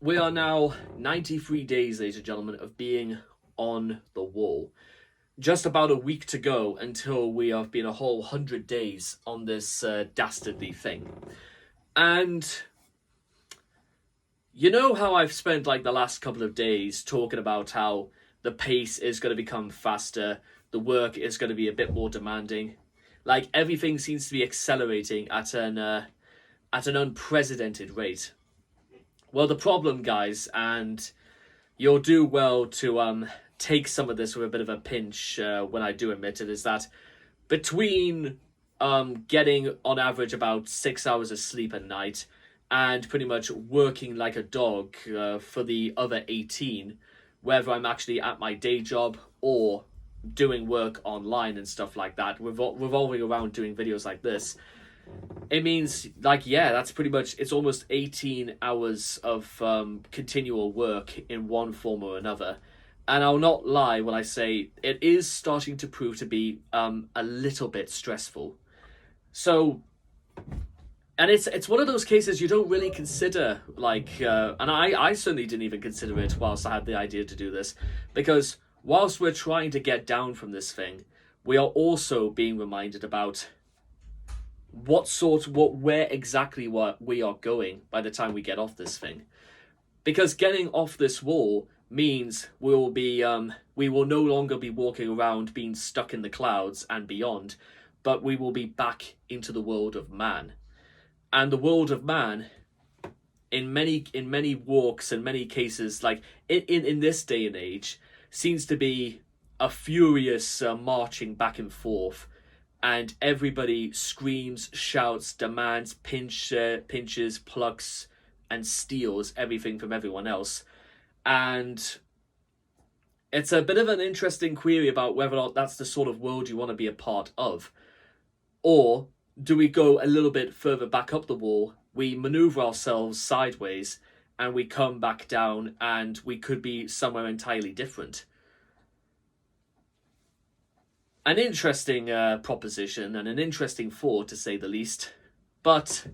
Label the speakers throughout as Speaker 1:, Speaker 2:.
Speaker 1: We are now 93 days, ladies and gentlemen, of being on the wall. Just about a week to go until we have been a whole 100 days on this dastardly thing. And you know how I've spent like the last couple of days talking about how the pace is going to become faster, the work is going to be a bit more demanding. Like everything seems to be accelerating at an unprecedented rate. Well, the problem, guys, and you'll do well to take some of this with a bit of a pinch when I do admit it, is that between getting on average about 6 hours of sleep a night and pretty much working like a dog for the other 18, whether I'm actually at my day job or doing work online and stuff like that, revolving around doing videos like this, it means, like, yeah, that's pretty much, it's almost 18 hours of continual work in one form or another. And I'll not lie when I say it is starting to prove to be a little bit stressful. So, and it's one of those cases you don't really consider, like, and I certainly didn't even consider it whilst I had the idea to do this, because whilst we're trying to get down from this thing, we are also being reminded about where exactly we are going by the time we get off this thing. Because getting off this wall means we will no longer be walking around being stuck in the clouds and beyond, but we will be back into the world of man. And the world of man, in many walks and many cases, like in this day and age, seems to be a furious marching back and forth. And everybody screams, shouts, demands, pinches, plucks, and steals everything from everyone else. And it's a bit of an interesting query about whether or not that's the sort of world you want to be a part of. Or do we go a little bit further back up the wall, we maneuver ourselves sideways, and we come back down, and we could be somewhere entirely different. An interesting proposition and an interesting thought, to say the least. But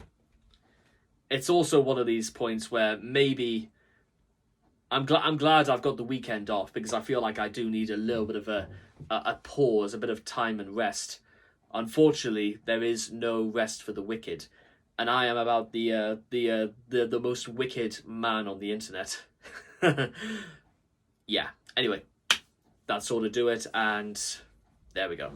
Speaker 1: it's also one of these points where maybe I'm glad I've got the weekend off, because I feel like I do need a little bit of a pause, a bit of time and rest. Unfortunately, there is no rest for the wicked, and I am about the most wicked man on the internet. Yeah. Anyway, that's all to do it, and there we go.